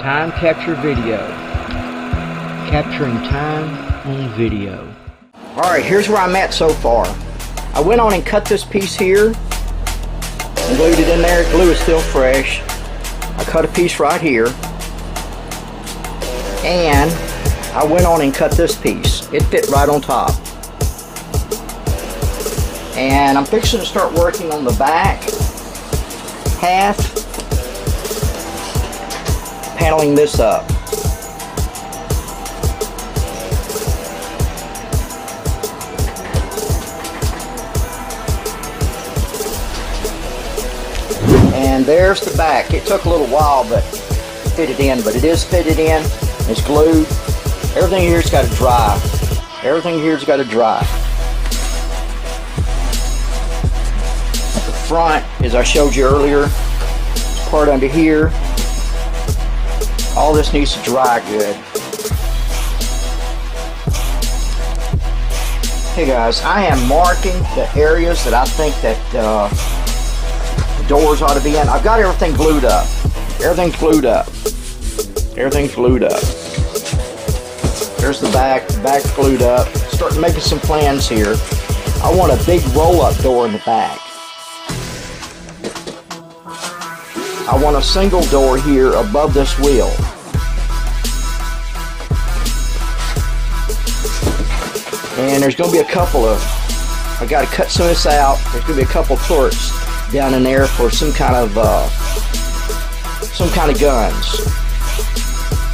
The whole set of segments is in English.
Time capture video. Capturing time on video. Alright, here's where I'm at so far. I went on and cut this piece here and glued it in there. Glue is still fresh. I cut a piece right here. And I went on and cut this piece. It fit right on top. And I'm fixing to start working on the back half, paneling this up. And there's the back. It took a little while but to fit it in, but it is fitted in. It's glued. Everything here's got to dry. Everything here's got to dry. The front, as I showed you earlier, part under here, all this needs to dry good. Hey guys, I am marking the areas that I think that the doors ought to be in. I've got everything glued up. Everything's glued up. Everything's glued up. There's the back's glued up. Starting making some plans here. I want a big roll-up door in the back. I want a single door here above this wheel. And there's going to be a couple of, I got to cut some of this out. There's going to be a couple turrets down in there for some kind of guns.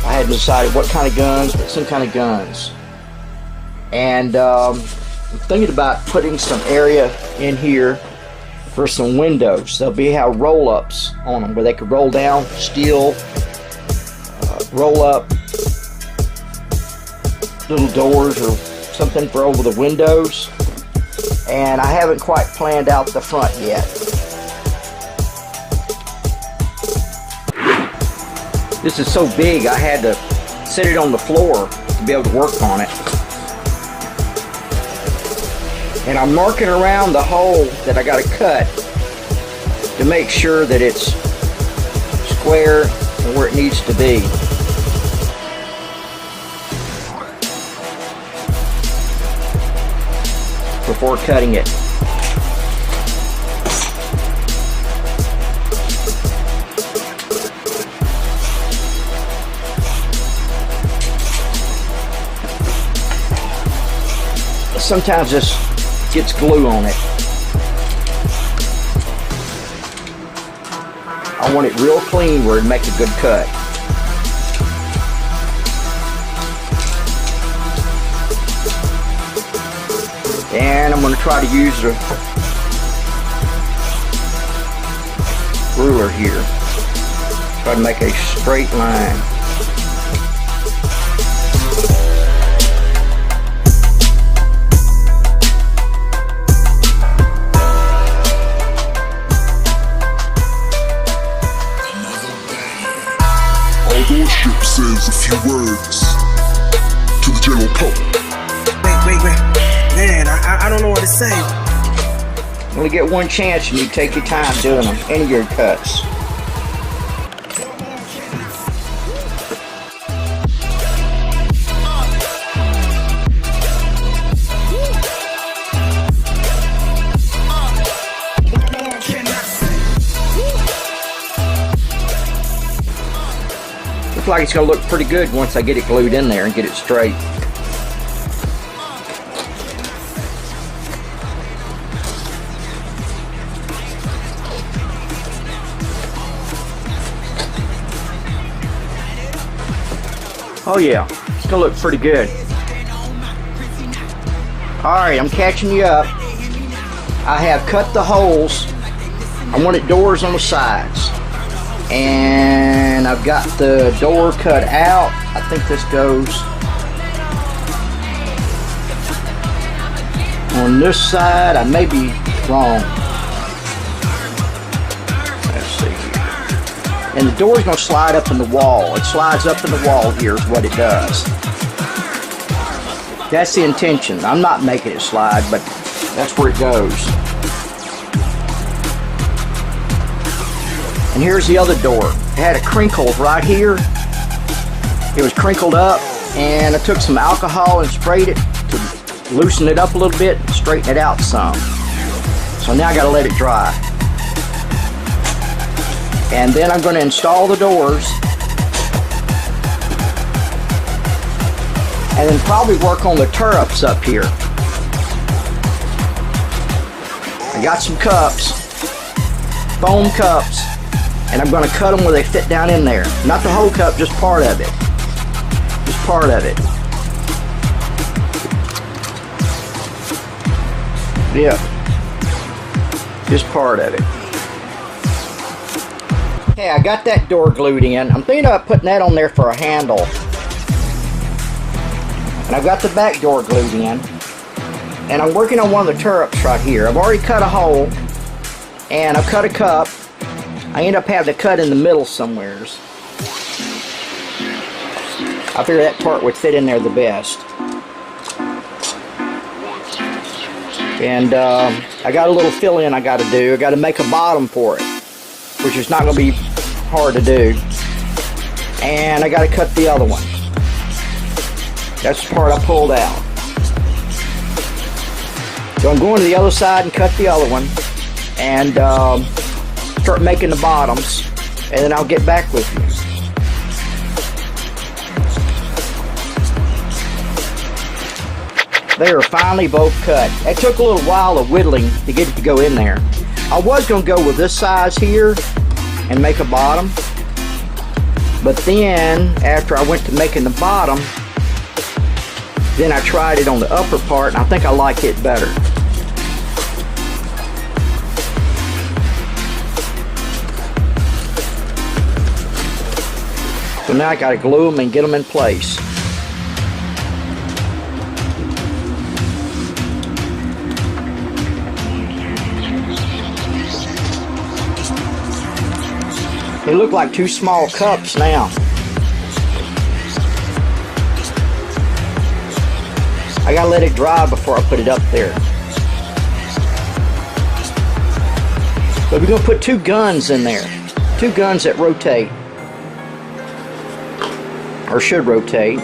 I hadn't decided what kind of guns, but some kind of guns. And I'm thinking about putting some area in here for some windows. They'll be have roll-ups on them where they could roll down, steel, roll up little doors or something for over the windows. And I haven't quite planned out the front yet. This is so big I had to set it on the floor to be able to work on it. And I'm marking around the hole that I got to cut to make sure that it's square and where it needs to be. Before cutting it. Sometimes this gets glue on it. I want it real clean where it'd make a good cut. And I'm going to try to use the ruler here. Try to make a straight line. Ship says a few words to the general public. Wait. Man, I don't know what to say. You only get one chance and you take your time doing them, any of your cuts. Looks like it's going to look pretty good once I get it glued in there and get it straight. Oh yeah, it's going to look pretty good. Alright, I'm catching you up. I have cut the holes. I wanted doors on the sides. And I've got the door cut out. I think this goes on this side. I may be wrong. Let's see here. And the door's going to slide up in the wall. It slides up in the wall here is what it does. That's the intention. I'm not making it slide, but that's where it goes. And here's the other door. It had a crinkle right here It was crinkled up, and I took some alcohol and sprayed it to loosen it up a little bit and straighten it out some. So now I got to let it dry. And then I'm going to install the doors, and then probably work on the turrets up here. I got some cups, foam cups, and I'm going to cut them where they fit down in there. Not the whole cup, just part of it. Just part of it. Yeah. Just part of it. Okay, I got that door glued in. I'm thinking about putting that on there for a handle. And I've got the back door glued in. And I'm working on one of the turrets right here. I've already cut a hole. And I've cut a cup. I end up having to cut in the middle somewheres. I figured that part would fit in there the best. And I got a little fill in I got to do. I got to make a bottom for it, which is not going to be hard to do. And I got to cut the other one. That's the part I pulled out. So I'm going to the other side and cut the other one, and start making the bottoms, and then I'll get back with you. They are finally both cut. It took a little while of whittling to get it to go in there. I was going to go with this size here and make a bottom, but then after I went to making the bottom, then I tried it on the upper part, and I think I like it better. So now I got to glue them and get them in place. They look like two small cups now. I gotta let it dry before I put it up there. But we're gonna put two guns in there. Two guns that rotate. Or should rotate.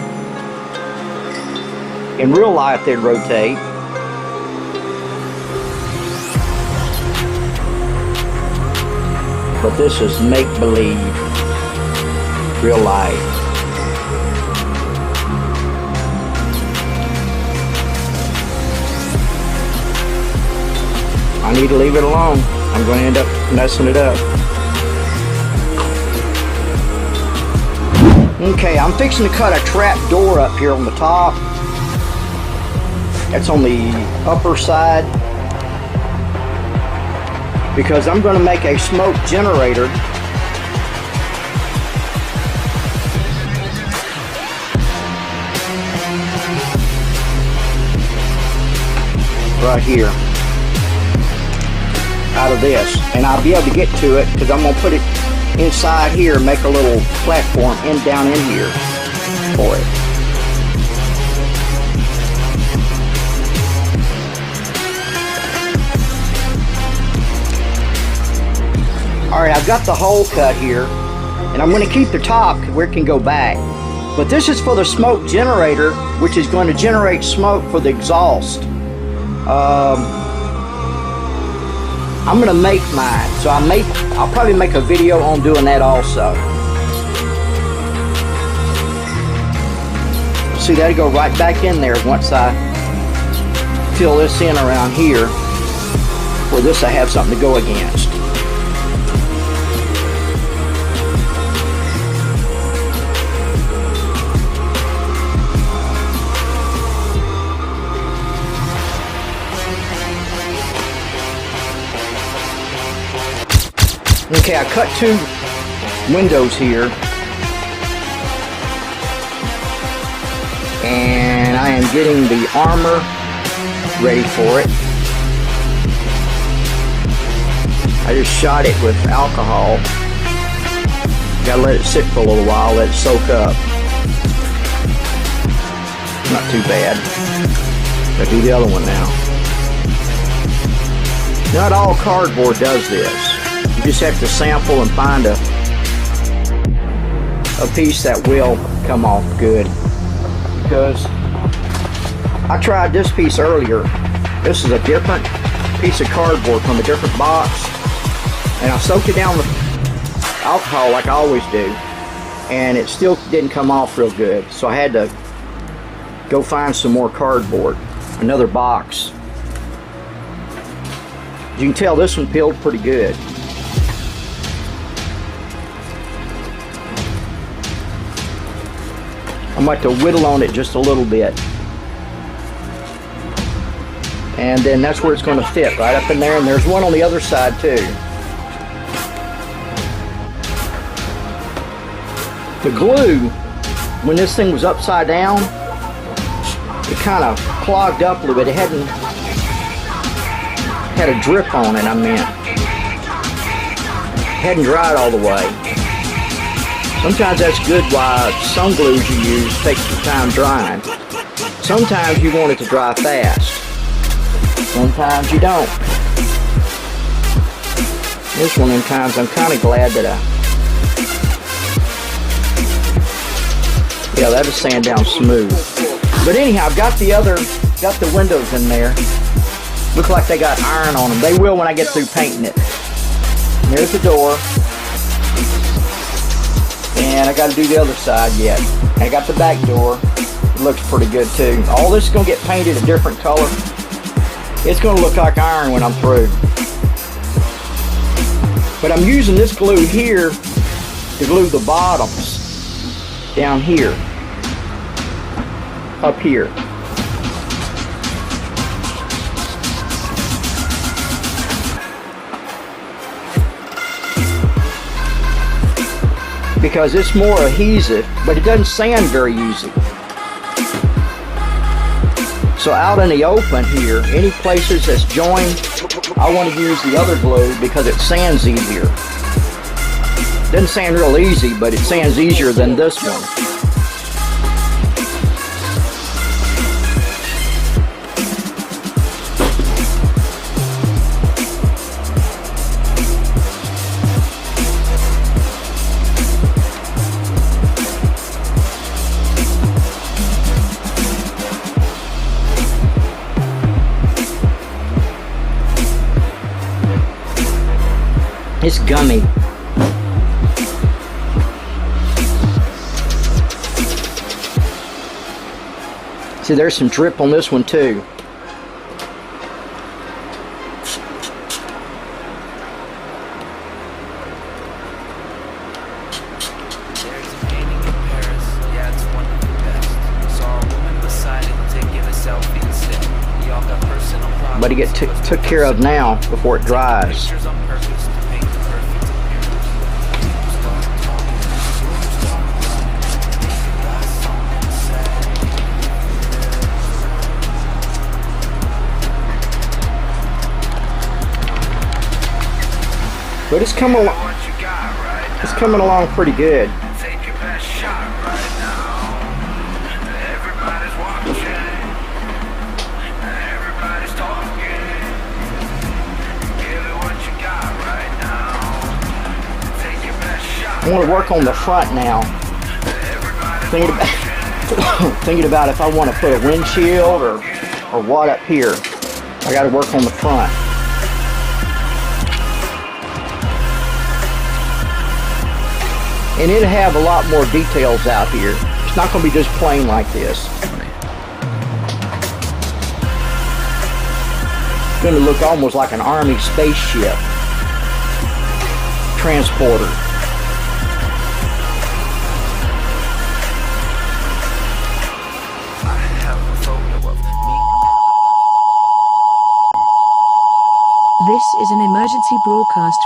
In real life they'd rotate. But this is make-believe. Real life. I need to leave it alone. I'm going to end up messing it up. Okay, I'm fixing to cut a trap door up here on the top. That's on the upper side. Because I'm going to make a smoke generator. Right here. Out of this. And I'll be able to get to it because I'm going to put it inside here and make a little platform down in here for it. Alright, I've got the hole cut here, and I'm going to keep the top where it can go back. But this is for the smoke generator, which is going to generate smoke for the exhaust. I'm going to make mine, so I'll probably make a video on doing that also. See, that'll go right back in there once I fill this in around here, where this I have something to go against. Okay, I cut two windows here, and I am getting the armor ready for it. I just shot it with alcohol. Gotta let it sit for a little while, let it soak up. Not too bad. I'll do the other one now. Not all cardboard does this. You just have to sample and find a piece that will come off good, because I tried this piece earlier. This is a different piece of cardboard from a different box, and I soaked it down with alcohol like I always do, and it still didn't come off real good, so I had to go find some more cardboard, another box. As you can tell, this one peeled pretty good. I'm going to whittle on it just a little bit, and then that's where it's going to fit, right up in there. And there's one on the other side too. The glue, when this thing was upside down, it kind of clogged up a little bit. It had a drip on it, I meant. It hadn't dried all the way. Sometimes that's good why some glues you use take some time drying. Sometimes you want it to dry fast. Sometimes you don't. This one in times I'm kind of glad that yeah, that'll sand down smooth. But anyhow, I've got the windows in there. Look like they got iron on them. They will when I get through painting it. And there's the door. And I got to do the other side yet. I got the back door. It looks pretty good too. All this is going to get painted a different color. It's going to look like iron when I'm through. But I'm using this glue here to glue the bottoms down here, up here. Because it's more adhesive, but it doesn't sand very easy. So out in the open here, any places that's joined, I want to use the other glue because it sands easier. It doesn't sand real easy, but it sands easier than this one. It's gummy. See, there's some drip on this one too. There's a painting in Paris, yeah, it's one of the best. Saw a woman beside it taking a selfie and said, y'all got personal problems. But it get took care of now before it dries. Pictures on purpose to paint the perfect appearance. Start talking, got something to say. But it's coming along. What you got right now? It's coming along pretty good. Take your best shot right now. Everybody's watching. Everybody's talking. Give it what you got right now. Take your best shot. I want to work on the front now. Thinking about if I want to put a windshield or what up here. I got to work on the front. And it'll have a lot more details out here. It's not going to be just plain like this. It's going to look almost like an Army spaceship transporter. I have a photo of me. This is an emergency broadcast.